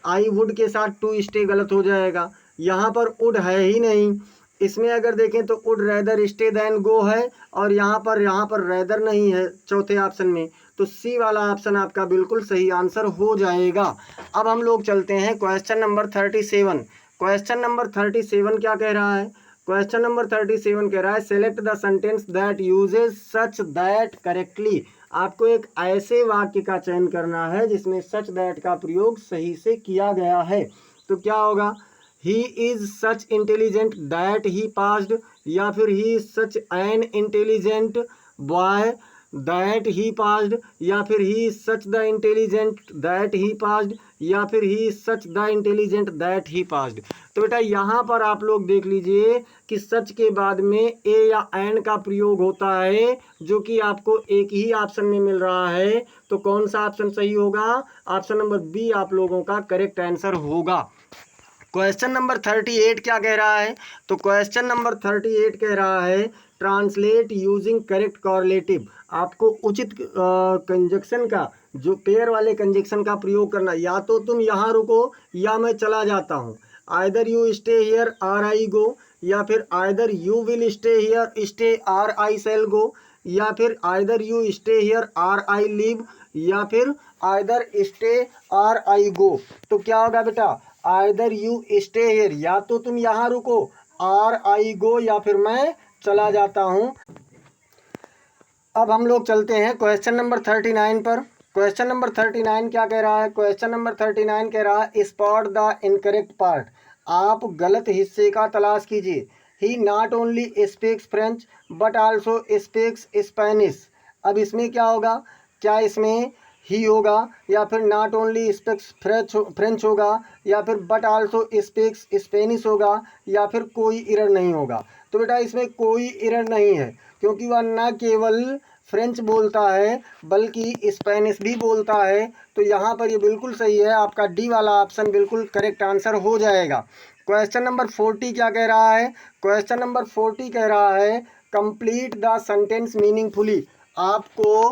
आई वुड के साथ टू स्टे गलत हो जाएगा, यहाँ पर वुड है ही नहीं। इसमें अगर देखें तो would rather stay than go है, और यहाँ पर रेदर नहीं है चौथे ऑप्शन में। तो सी वाला ऑप्शन आपका बिल्कुल सही आंसर हो जाएगा। अब हम लोग चलते हैं क्वेश्चन नंबर 37। क्वेश्चन नंबर 37 क्या कह रहा है, क्वेश्चन नंबर 37 कह रहा है select the sentence that usage such that correctly. आपको एक ऐसे वाक्य का चयन करना है जिसमें सच दैट का प्रयोग सही से किया गया है। तो क्या होगा, ही is such intelligent that he passed, या फिर ही is such an intelligent boy that he passed, या फिर ही is such the intelligent that he passed, या फिर ही is such the intelligent that he passed. तो बेटा यहाँ पर आप लोग देख लीजिए कि सच के बाद में ए या एन का प्रयोग होता है, जो कि आपको एक ही ऑप्शन में मिल रहा है। तो कौन सा ऑप्शन सही होगा, ऑप्शन नंबर बी आप लोगों का करेक्ट आंसर होगा। क्वेश्चन नंबर 38 क्या कह रहा है, तो क्वेश्चन नंबर 38 कह रहा है ट्रांसलेट यूजिंग करेक्ट कॉर्लेटिव। आपको उचित कंजक्शन का, जो पेयर वाले कंजक्शन का प्रयोग करना। या तो तुम यहाँ रुको या मैं चला जाता हूँ, either you stay here or I go, या फिर either you will stay here stay or I shall go, या फिर either you stay here or I leave, या फिर either stay or I go. तो क्या होगा बेटा, आइदर यू स्टे हियर, या तो तुम यहाँ रुको, आर आई गो, या फिर मैं चला जाता हूँ। अब हम लोग चलते हैं क्वेश्चन नंबर 39 पर। क्वेश्चन नंबर 39 क्या कह रहा है, क्वेश्चन नंबर 39 कह रहा है स्पॉट द इनकरेक्ट पार्ट। आप गलत हिस्से का तलाश कीजिए। He not only speaks French but also speaks Spanish. अब इसमें क्या होगा, क्या इसमें ही होगा, या फिर नॉट ओनली स्पीक्स फ्रेंच होगा, या फिर बट आल्सो स्पीक्स स्पेनिश होगा, या फिर कोई एरर नहीं होगा। तो बेटा इसमें कोई एरर नहीं है, क्योंकि वह न केवल फ्रेंच बोलता है बल्कि स्पेनिश भी बोलता है। तो यहाँ पर ये बिल्कुल सही है, आपका डी वाला ऑप्शन बिल्कुल करेक्ट आंसर हो जाएगा। क्वेश्चन नंबर 40 क्या कह रहा है? क्वेश्चन नंबर 40 कह रहा है कंप्लीट द सेंटेंस मीनिंगफुली। आपको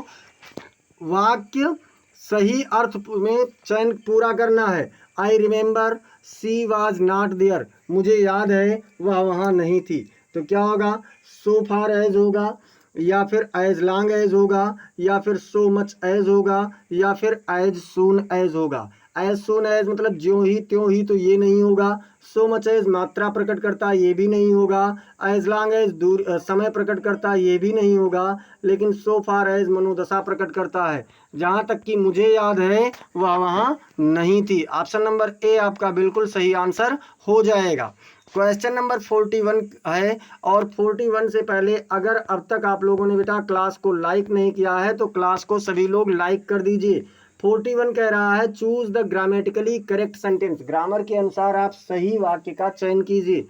वाक्य सही अर्थ में चयन पूरा करना है। I remember she was not there, मुझे याद है वह वहाँ नहीं थी। तो क्या होगा? सो फार एज होगा, या फिर एज लॉन्ग एज होगा, या फिर सो मच एज होगा, या फिर एज सून एज होगा। एज सून एज मतलब ज्यों ही त्यों ही, तो ये नहीं होगा। सो मच एज मात्रा प्रकट करता है, ये भी नहीं होगा। एज लॉन्ग एज दूर समय प्रकट करता है, ये भी नहीं होगा। लेकिन सो फार एज मनोदशा प्रकट करता है, जहाँ तक कि मुझे याद है वह वहाँ नहीं थी। ऑप्शन नंबर ए आपका बिल्कुल सही आंसर हो जाएगा। क्वेश्चन नंबर 41 है, और 41 से पहले अगर अब तक आप लोगों ने बेटा क्लास को लाइक नहीं किया है तो क्लास को सभी लोग लाइक कर दीजिए। 41 कह रहा है choose the grammatically correct sentence, grammar के अनुसार आप सही वाक्य का चयन कीजिए।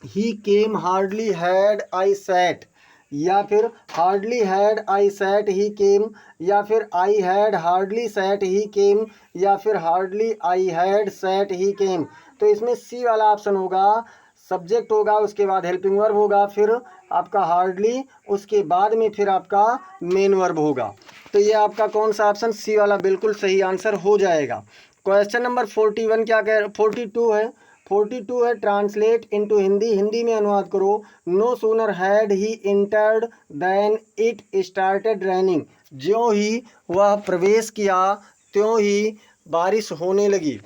ही केम हार्डली हैड आई सैट, या फिर हार्डली हैड आई सैट ही केम, या फिर आई हैड हार्डली सैट ही केम, या फिर हार्डली आई हैड सैट ही केम। तो इसमें सी वाला ऑप्शन होगा, सब्जेक्ट होगा, उसके बाद हेल्पिंग वर्ब होगा, फिर आपका हार्डली, उसके बाद में फिर आपका मेन वर्ब होगा। तो ये आपका कौन सा ऑप्शन? सी वाला बिल्कुल सही आंसर हो जाएगा। क्वेश्चन नंबर 41 क्या कह 42 है। 42 है ट्रांसलेट इनटू हिंदी, हिंदी में अनुवाद करो। No sooner had he entered than it started raining, ज्यों ही वह प्रवेश किया त्यों ही बारिश होने लगी।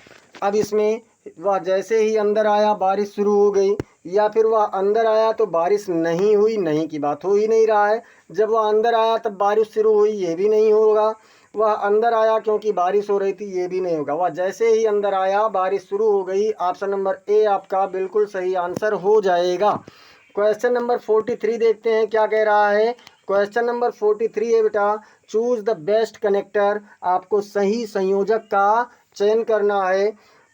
अब इसमें वह जैसे ही अंदर आया बारिश शुरू हो गई, या फिर वह अंदर आया तो बारिश नहीं हुई, नहीं की बात हो ही नहीं रहा है। जब वह अंदर आया तब बारिश शुरू हुई, ये भी नहीं होगा। वह अंदर आया क्योंकि बारिश हो रही थी, ये भी नहीं होगा। वह जैसे ही अंदर आया बारिश शुरू हो गई। ऑप्शन नंबर ए आपका बिल्कुल सही आंसर हो जाएगा। क्वेश्चन नंबर 43 देखते हैं क्या कह रहा है। क्वेश्चन नंबर 43 है बेटा चूज द बेस्ट कनेक्टर, आपको सही संयोजक का चयन करना है।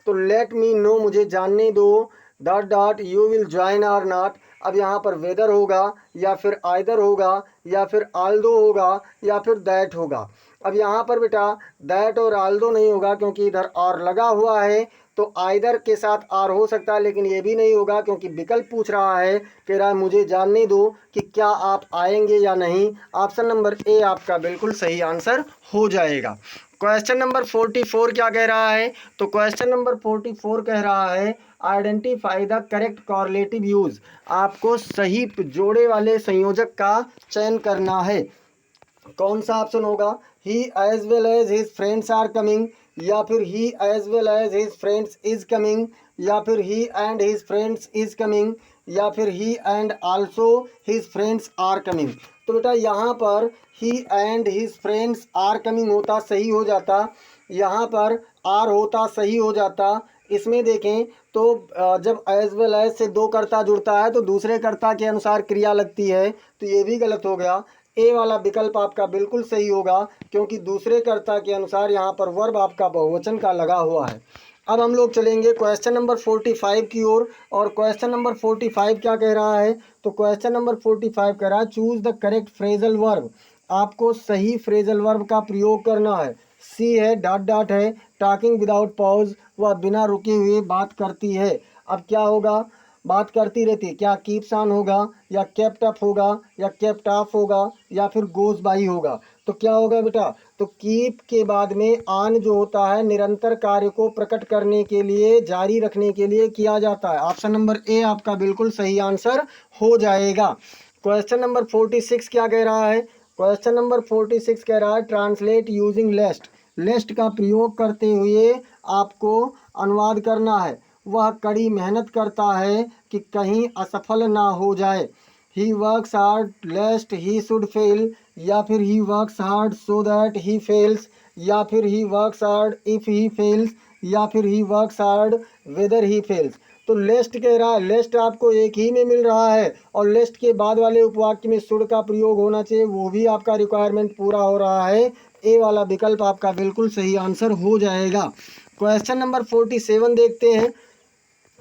तो लेट मी नो, मुझे जानने दो, dot dot you will join और नॉट। अब यहाँ पर वेदर होगा, या फिर आइदर होगा, या फिर आल्दो होगा, या फिर दैट होगा। अब यहाँ पर बेटा दैट और आल्दो नहीं होगा, क्योंकि इधर और लगा हुआ है। तो आइदर के साथ आर हो सकता है, लेकिन ये भी नहीं होगा, क्योंकि विकल्प पूछ रहा है, कह रहा है मुझे जानने दो कि क्या आप आएंगे या नहीं। ऑप्शन नंबर ए आपका बिल्कुल सही आंसर हो जाएगा। क्वेश्चन नंबर 44 क्या कह रहा है? तो क्वेश्चन नंबर 44 कह रहा है आइडेंटिफाई द करेक्ट कॉर्लेटिव यूज, आपको सही जोड़े वाले संयोजक का चयन करना है। कौन सा ऑप्शन होगा? He as well as his friends are coming, या फिर he as well as his friends is coming, या फिर he and his friends is coming, या फिर he and also his friends are coming. तो बेटा यहाँ पर he and his friends are coming होता सही हो जाता, यहाँ पर आर होता सही हो जाता। इसमें देखें तो जब एज वेल एज से दो कर्ता जुड़ता है तो दूसरे कर्ता के अनुसार क्रिया लगती है, तो ये भी गलत हो गया। ए वाला विकल्प आपका बिल्कुल सही होगा, क्योंकि दूसरे कर्ता के अनुसार यहाँ पर वर्ब आपका बहुवचन का लगा हुआ है। अब हम लोग चलेंगे क्वेश्चन नंबर 45 की ओर, और क्वेश्चन नंबर 45 क्या कह रहा है? तो क्वेश्चन नंबर 45 कह रहा है choose the correct phrasal verb, आपको सही फ्रेजल वर्ब का प्रयोग करना है। सी है डॉट डॉट है टॉकिंग विदाउट पॉज, वह बिना रुके हुए बात करती है। अब क्या होगा? बात करती रहती है, क्या कीप्स ऑन होगा, या केप्ट अप होगा, या केप्ट ऑफ होगा, या फिर गोज बाई होगा। तो क्या होगा बेटा? तो कीप के बाद में ऑन जो होता है निरंतर कार्य को प्रकट करने के लिए, जारी रखने के लिए किया जाता है। ऑप्शन नंबर ए आपका बिल्कुल सही आंसर हो जाएगा। क्वेश्चन नंबर 46 क्या कह रहा है? क्वेश्चन नंबर 46 कह रहा है ट्रांसलेट यूजिंग लेस्ट, लेस्ट का प्रयोग करते हुए आपको अनुवाद करना है। वह कड़ी मेहनत करता है कि कहीं असफल ना हो जाए। He works hard लेस्ट he should fail, या फिर he works hard so that he fails, या फिर he works hard if he fails, या फिर he works hard weather he fails. तो लेस्ट कह रहा है, लेस्ट आपको एक ही में मिल रहा है, और लेस्ट के बाद वाले उपवाक्य में शुड का प्रयोग होना चाहिए, वो भी आपका रिक्वायरमेंट पूरा हो रहा है। ए वाला विकल्प आपका बिल्कुल सही आंसर हो जाएगा। क्वेश्चन नंबर 47 देखते हैं।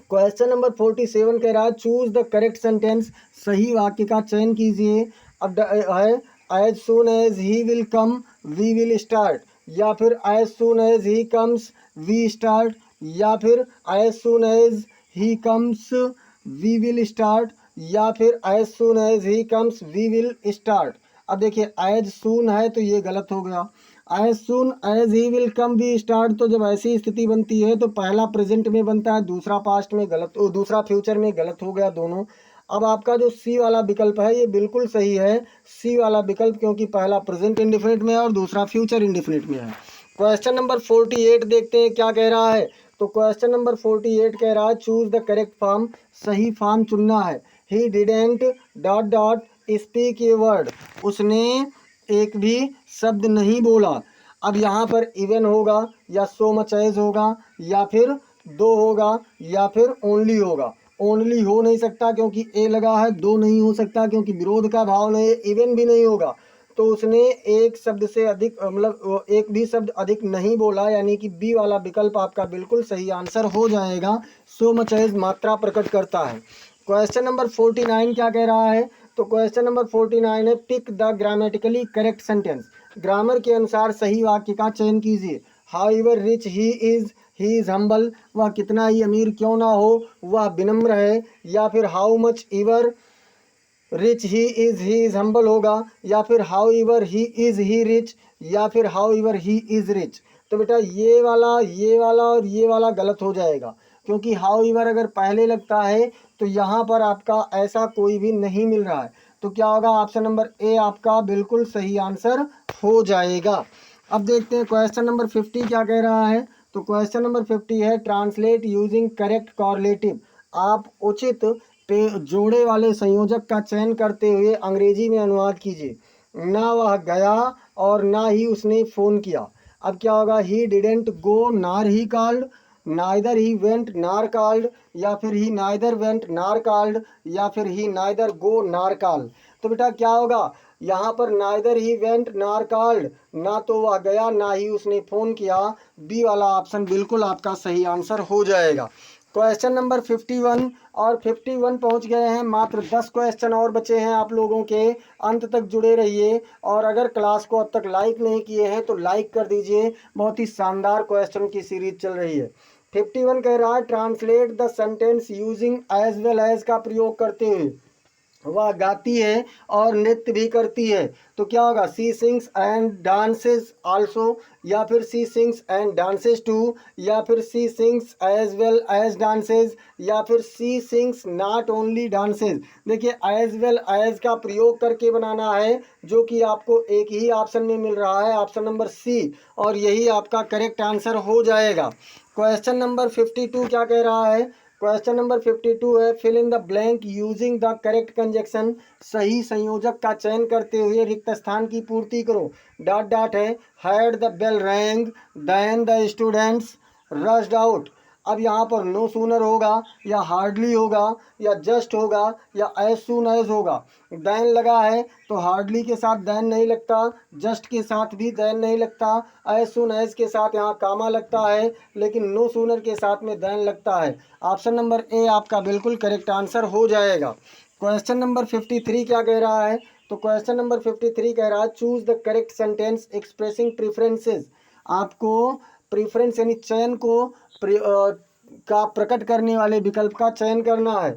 क्वेश्चन नंबर 47 कह रहा है चूज द करेक्ट सेंटेंस, सही वाक्य का चयन कीजिए। अब है as soon as he will come we will start, या फिर as soon as he comes we start, या फिर as soon as he comes we will start, या फिर as soon as he comes we will start. अब देखिए as soon है तो ये गलत हो गया। As soon as he will come we start, तो जब ऐसी स्थिति बनती है तो पहला प्रेजेंट में बनता है, दूसरा पास्ट में गलत, दूसरा फ्यूचर में गलत हो गया दोनों। अब आपका जो सी वाला विकल्प है ये बिल्कुल सही है, सी वाला विकल्प, क्योंकि पहला प्रेजेंट इंडिफिनिट में है और दूसरा फ्यूचर इंडिफिनिट में है। क्वेश्चन नंबर 48 देखते हैं क्या कह रहा है। तो क्वेश्चन नंबर 48 कह रहा है चूज द करेक्ट फॉर्म, सही फॉर्म चुनना है। He didn't dot dot speak a word, उसने एक भी शब्द नहीं बोला। अब यहाँ पर इवन होगा या सो मच एज होगा या फिर दो होगा या फिर ओनली होगा। ओनली हो नहीं सकता क्योंकि ए लगा है, दो नहीं हो सकता क्योंकि विरोध का भाव नहीं, इवन भी नहीं होगा। तो उसने एक शब्द से अधिक मतलब एक भी शब्द अधिक नहीं बोला, यानी कि बी वाला विकल्प आपका बिल्कुल सही आंसर हो जाएगा। सो मच एज मात्रा प्रकट करता है। क्वेश्चन नंबर 49 क्या कह रहा है। तो क्वेश्चन नंबर 49 है pick the grammatically correct sentence, grammar के अनुसार सही वाक्य का चयन कीजिए। However rich he is humble, वह कितना ही अमीर क्यों ना हो वह विनम्र है, या फिर how much ever rich he is humble होगा, या फिर हाउ एवर ही रिच, या फिर how ever he is rich. तो बेटा ये वाला और ये वाला गलत हो जाएगा, क्योंकि हाउ एवर अगर पहले लगता है तो यहाँ पर आपका ऐसा कोई भी नहीं मिल रहा है। तो क्या होगा, ऑप्शन नंबर ए आपका बिल्कुल सही आंसर हो जाएगा। अब देखते हैं क्वेश्चन नंबर 50 क्या कह रहा है। तो क्वेश्चन नंबर 50 है ट्रांसलेट यूजिंग करेक्ट कॉर्लेटिव, आप उचित जोड़े वाले संयोजक का चयन करते हुए अंग्रेजी में अनुवाद कीजिए। ना वह गया और ना ही उसने फ़ोन किया। अब क्या होगा, ही डिडेंट गो नार he called, neither he went नार कॉल्ड, या फिर ही नाइदर वेंट नार कॉल्ड, या फिर ही नाइदर गो नार कॉल्ड। तो बेटा क्या होगा, यहाँ पर नाइदर ही वेंट नार कॉल्ड, ना तो वह गया ना ही उसने फ़ोन किया। बी वाला ऑप्शन बिल्कुल आपका सही आंसर हो जाएगा। क्वेश्चन नंबर 51 और 51 पहुंच गए हैं। मात्र 10 क्वेश्चन और बचे हैं आप लोगों के, अंत तक जुड़े रहिए। और अगर क्लास को अब तक लाइक नहीं किए हैं तो लाइक कर दीजिए, बहुत ही शानदार क्वेश्चन की सीरीज चल रही है। 51 कह रहा है translate the sentence using as well as का प्रयोग करते हुए, वह गाती है और नृत्य भी करती है। तो क्या होगा, she sings and dances also, या फिर she sings and dances too, या फिर she sings as well as dances, या फिर she sings not only dances. देखिए एज वेल एज का प्रयोग करके बनाना है, जो कि आपको एक ही ऑप्शन में मिल रहा है, ऑप्शन नंबर सी, और यही आपका करेक्ट आंसर हो जाएगा। क्वेश्चन नंबर 52 क्या कह रहा है। क्वेश्चन नंबर 52 है fill in the blank using the correct conjunction, सही संयोजक का चयन करते हुए रिक्त स्थान की पूर्ति करो। डॉट डॉट है had the bell rang then the students rushed out. अब यहाँ पर नो सूनर होगा या हार्डली होगा या जस्ट होगा या एज सून एज होगा। देन लगा है तो हार्डली के साथ देन नहीं लगता, जस्ट के साथ भी देन नहीं लगता, एज सून एज के साथ यहाँ कामा लगता है, लेकिन नो सूनर के साथ में देन लगता है। ऑप्शन नंबर ए आपका बिल्कुल करेक्ट आंसर हो जाएगा। क्वेश्चन नंबर 53 क्या कह रहा है। तो क्वेश्चन नंबर 53 कह रहा है choose the correct sentence expressing preferences, आपको प्रेफरेंस यानी चयन को का प्रकट करने वाले विकल्प का चयन करना है।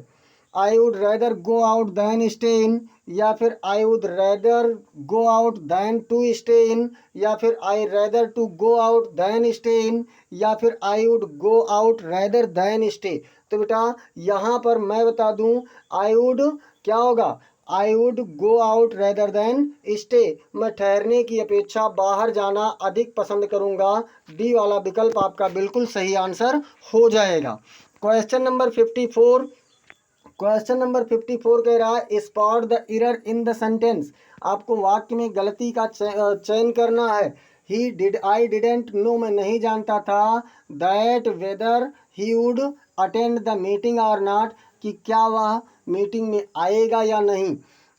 I would rather go out than stay in, या फिर I would rather go out than to stay in, या फिर I rather to go out than stay in, या फिर I would go out rather than stay. तो बेटा यहाँ पर मैं बता दूँ, आई वुड क्या होगा, I would go out rather than stay, मैं ठहरने की अपेक्षा बाहर जाना अधिक पसंद करूँगा। डी वाला विकल्प आपका बिल्कुल सही आंसर हो जाएगा। क्वेश्चन नंबर 54, क्वेश्चन नंबर 54 कह रहा है spot the error in the sentence, आपको वाक्य में गलती का चयन करना है। He did I didn't know, मैं नहीं जानता था, that whether he would attend the meeting और नॉट, कि क्या वह मीटिंग में आएगा या नहीं।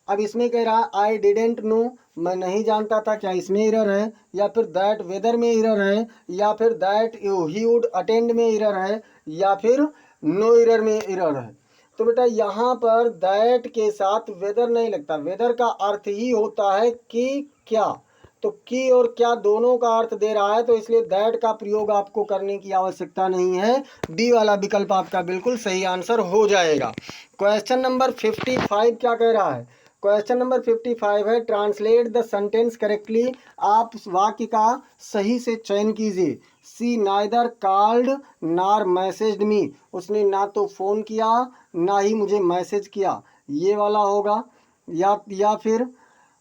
अब इसमें कह रहा आई डिडेंट नो, मैं नहीं जानता था, क्या इसमें एरर है, या फिर दैट वेदर में एरर है, या फिर दैट ही वुड अटेंड में एरर है, या फिर नो एरर में एरर है। तो बेटा यहाँ पर दैट के साथ वेदर नहीं लगता। वेदर का अर्थ ही होता है कि क्या, तो की और क्या दोनों का अर्थ दे रहा है, तो इसलिए दैट का प्रयोग आपको करने की आवश्यकता नहीं है। बी वाला विकल्प आपका बिल्कुल सही आंसर हो जाएगा। क्वेश्चन नंबर 55 क्या कह रहा है? क्वेश्चन नंबर 55 है ट्रांसलेट द सेंटेंस करेक्टली। आप वाक्य का सही से चयन कीजिए। सी नाइदर कॉल्ड नार मैसेज्ड मी, उसने ना तो फ़ोन किया ना ही मुझे मैसेज किया, ये वाला होगा। या फिर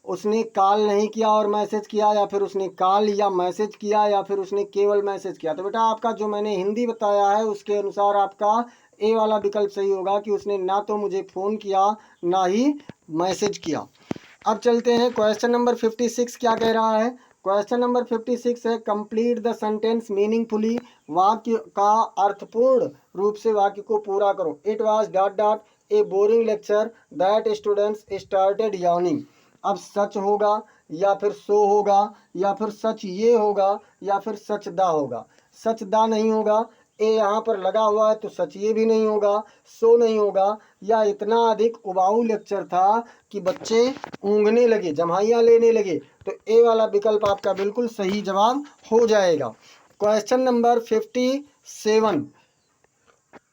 उसने कॉल नहीं किया और मैसेज किया, या फिर उसने कॉल या मैसेज किया, या फिर उसने केवल मैसेज किया। तो बेटा आपका जो मैंने हिंदी बताया है उसके अनुसार आपका ए वाला विकल्प सही होगा कि उसने ना तो मुझे फ़ोन किया ना ही मैसेज किया। अब चलते हैं क्वेश्चन नंबर 56 क्या कह रहा है? क्वेश्चन नंबर 56 है कंप्लीट द सेंटेंस मीनिंगफुली। वाक्य का अर्थपूर्ण रूप से वाक्य को पूरा करो। It was dot dot a boring lecture that students started yawning. अब सच होगा, या फिर सो होगा, या फिर सच ये होगा, या फिर सच दा होगा। सच दा नहीं होगा, ए यहाँ पर लगा हुआ है तो सच ये भी नहीं होगा, सो नहीं होगा। या इतना अधिक उबाऊ लेक्चर था कि बच्चे ऊँघने लगे, जम्हाइयाँ लेने लगे। तो ए वाला विकल्प आपका बिल्कुल सही जवाब हो जाएगा। क्वेश्चन नंबर 57,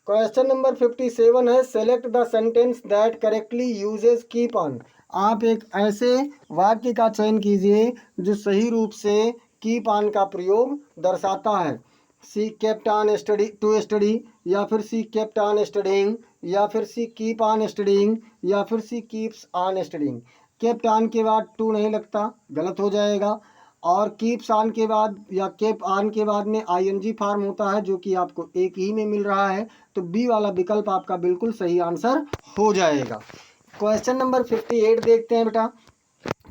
क्वेश्चन नंबर 57 है select the sentence that correctly uses keep on. आप एक ऐसे वाक्य का चयन कीजिए जो सही रूप से कीप ऑन का प्रयोग दर्शाता है। She kept on study to study, या फिर सी केप्ट ऑन स्टडीइंग, या फिर सी कीप ऑन स्टडीइंग, या फिर she keeps on studying. Kept on के बाद टू नहीं लगता, गलत हो जाएगा। और कीप्स ऑन के बाद या केप ऑन के बाद में आईएनजी फॉर्म होता है जो कि आपको एक ही में मिल रहा है। तो बी वाला विकल्प आपका बिल्कुल सही आंसर हो जाएगा। क्वेश्चन नंबर 58 देखते हैं बेटा।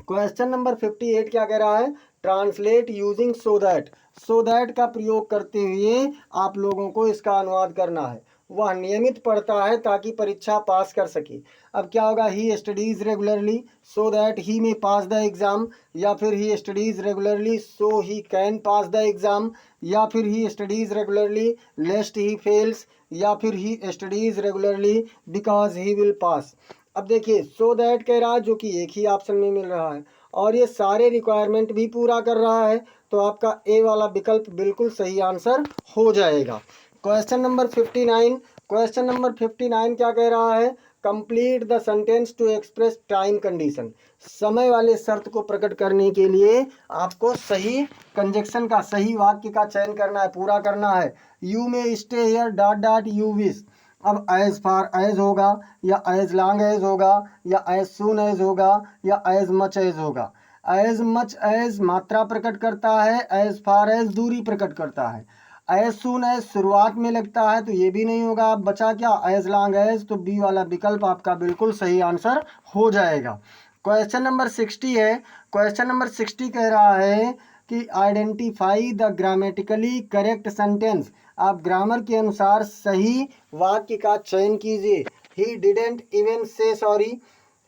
क्वेश्चन नंबर 58 क्या कह रहा है? Translate using so that. So that का प्रयोग करते हुए आप लोगों को इसका अनुवाद करना है। वह नियमित पढ़ता है ताकि परीक्षा पास कर सके। अब क्या होगा? He studies regularly so that he may pass the exam, या फिर he studies regularly so he can pass the exam, या फिर he studies regularly lest he fails, या फिर he studies regularly because he will pass. अब देखिए so that कह रहा है जो कि एक ही ऑप्शन में मिल रहा है और ये सारे रिक्वायरमेंट भी पूरा कर रहा है, तो आपका ए वाला विकल्प बिल्कुल सही आंसर हो जाएगा। क्वेश्चन नंबर 59, क्वेश्चन नंबर 59 क्या कह रहा है? Complete the sentence to express time condition. समय वाले शर्त को प्रकट करने के लिए आपको सही कंजक्शन का, सही वाक्य का चयन करना है, पूरा करना है। यू में stay here dot dot you wish. अब एज फार एज होगा, या एज लॉन्ग एज होगा, या एज सून एज होगा, या एज मच एज होगा। एज मच एज मात्रा प्रकट करता है, एज फार एज दूरी प्रकट करता है। एज सून एज शुरुआत में लगता है तो ये भी नहीं होगा। अब बचा क्या? As long as. तो बी वाला विकल्प आपका बिल्कुल सही आंसर हो जाएगा। क्वेश्चन नंबर 60 है। क्वेश्चन नंबर 60 कह रहा है कि identify the grammatically correct sentence. आप ग्रामर के अनुसार सही वाक्य का चयन कीजिए। He didn't even say sorry,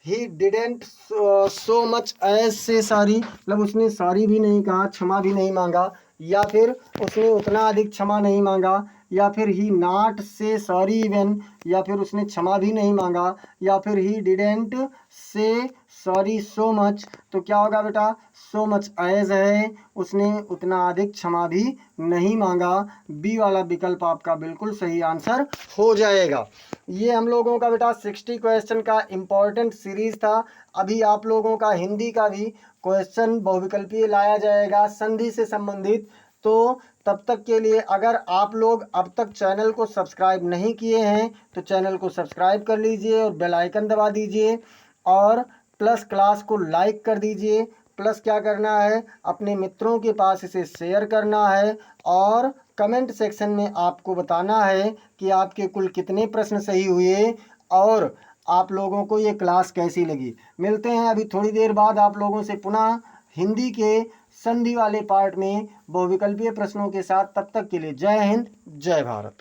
he didn't so much as say sorry, मतलब उसने सॉरी भी नहीं कहा, क्षमा भी नहीं मांगा, या फिर उसने उतना अधिक क्षमा नहीं मांगा, या फिर ही नॉट से सॉरी इवन, या फिर उसने क्षमा भी नहीं मांगा, या फिर he didn't say sorry so much. तो क्या होगा बेटा? सो मच एज है, उसने उतना अधिक क्षमा भी नहीं मांगा। बी वाला विकल्प आपका बिल्कुल सही आंसर हो जाएगा। ये हम लोगों का बेटा 60 क्वेश्चन का इम्पोर्टेंट सीरीज था। अभी आप लोगों का हिंदी का भी क्वेश्चन बहुविकल्पीय लाया जाएगा संधि से संबंधित। तो तब तक के लिए अगर आप लोग अब तक चैनल को सब्सक्राइब नहीं किए हैं तो चैनल को सब्सक्राइब कर लीजिए और बेल आइकन दबा दीजिए, और प्लस क्लास को लाइक कर दीजिए। प्लस क्या करना है? अपने मित्रों के पास इसे शेयर करना है, और कमेंट सेक्शन में आपको बताना है कि आपके कुल कितने प्रश्न सही हुए और आप लोगों को ये क्लास कैसी लगी। मिलते हैं अभी थोड़ी देर बाद आप लोगों से पुनः हिंदी के संधि वाले पार्ट में बहुविकल्पीय प्रश्नों के साथ। तब तक के लिए जय हिंद, जय भारत।